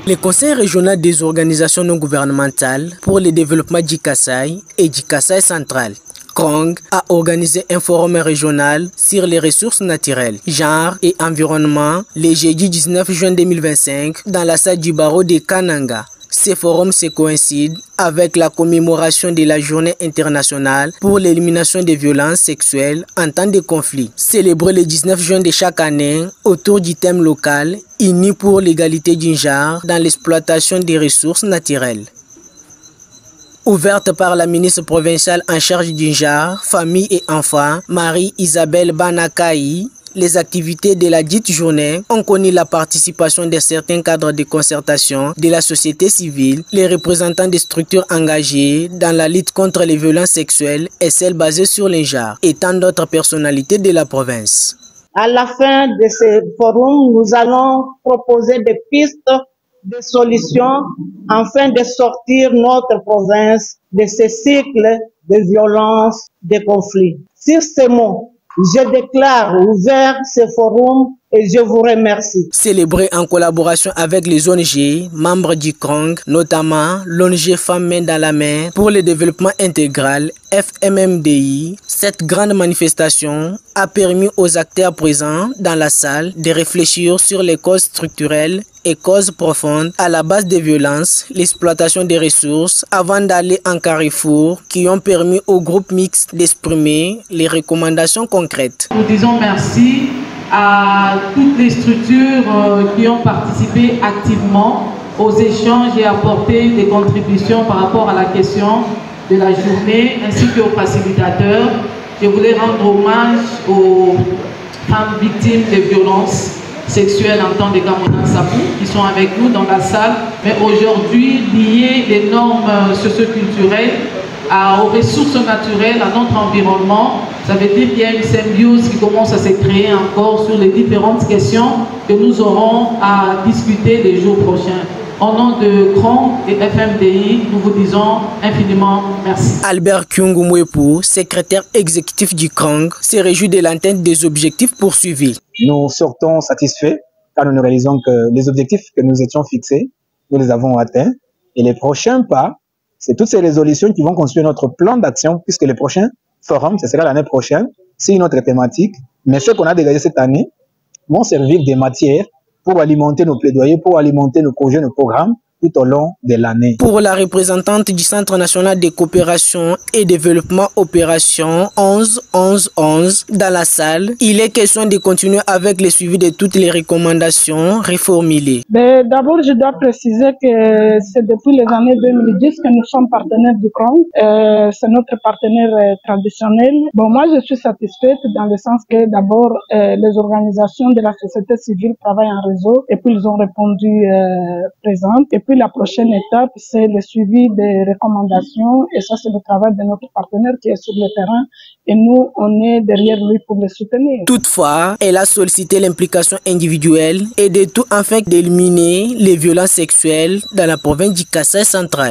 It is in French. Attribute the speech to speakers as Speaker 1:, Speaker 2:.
Speaker 1: Le Conseil régional des organisations non gouvernementales pour le développement du Kasaï et du Kasaï central, CRONG, a organisé un forum régional sur les ressources naturelles, genre et environnement le jeudi 19 juin 2025 dans la salle du barreau de Kananga. Ce forum se coïncide avec la commémoration de la Journée internationale pour l'élimination des violences sexuelles en temps de conflit, célébrée le 19 juin de chaque année autour du thème local « Unis pour l'égalité du genre dans l'exploitation des ressources naturelles ». Ouverte par la ministre provinciale en charge du genre, famille et enfants, Marie-Isabelle Banakaï, les activités de la dite journée ont connu la participation de certains cadres de concertation de la société civile, les représentants des structures engagées dans la lutte contre les violences sexuelles et celles basées sur les genres, et tant d'autres personnalités de la province.
Speaker 2: À la fin de ce forum, nous allons proposer des pistes de solutions afin de sortir notre province de ce cycle de violence, de conflits. Sur ces mots, je déclare ouvert ce forum et je vous remercie.
Speaker 1: Célébré en collaboration avec les ONG, membres du CRONG, notamment l'ONG Femmes Main dans la Main pour le développement intégral, FMMDI, cette grande manifestation a permis aux acteurs présents dans la salle de réfléchir sur les causes structurelles et causes profondes à la base des violences, l'exploitation des ressources, avant d'aller en carrefour, qui ont permis au groupe mixte d'exprimer les recommandations concrètes.
Speaker 3: Nous disons merci à toutes les structures qui ont participé activement aux échanges et apporté des contributions par rapport à la question de la journée, ainsi qu'aux facilitateurs. Je voulais rendre hommage aux femmes victimes de violences sexuelles en temps de Gamonan Sapou, qui sont avec nous dans la salle, mais aujourd'hui liées les normes socioculturelles aux ressources naturelles, à notre environnement. Ça veut dire qu'il y a une symbiose qui commence à se créer encore sur les différentes questions que nous aurons à discuter les jours prochains. Au nom de CRONG et FMDI, nous vous disons infiniment merci.
Speaker 1: Albert Kyungumwepu, secrétaire exécutif du CRONG, se réjouit de l'atteinte des objectifs poursuivis.
Speaker 4: Nous sortons satisfaits car nous réalisons que les objectifs que nous étions fixés, nous les avons atteints. Et les prochains pas, c'est toutes ces résolutions qui vont construire notre plan d'action, puisque le prochain forum, ce sera l'année prochaine, c'est une autre thématique. Mais ce qu'on a dégagé cette année vont servir de matière pour alimenter nos plaidoyers, pour alimenter nos projets, nos programmes tout au long de l'année.
Speaker 1: Pour la représentante du Centre national de coopération et développement opération 11-11-11 dans la salle, il est question de continuer avec le suivi de toutes les recommandations reformulées.
Speaker 5: D'abord, je dois préciser que c'est depuis les années 2010 que nous sommes partenaires du CRONG. C'est notre partenaire traditionnel. Bon, moi, je suis satisfaite dans le sens que d'abord, les organisations de la société civile travaillent en réseau et puis ils ont répondu présentes. Et puis la prochaine étape, c'est le suivi des recommandations et ça, c'est le travail de notre partenaire qui est sur le terrain et nous, on est derrière lui pour le soutenir.
Speaker 1: Toutefois, elle a sollicité l'implication individuelle et de tout afin d'éliminer les violences sexuelles dans la province du Kasaï central.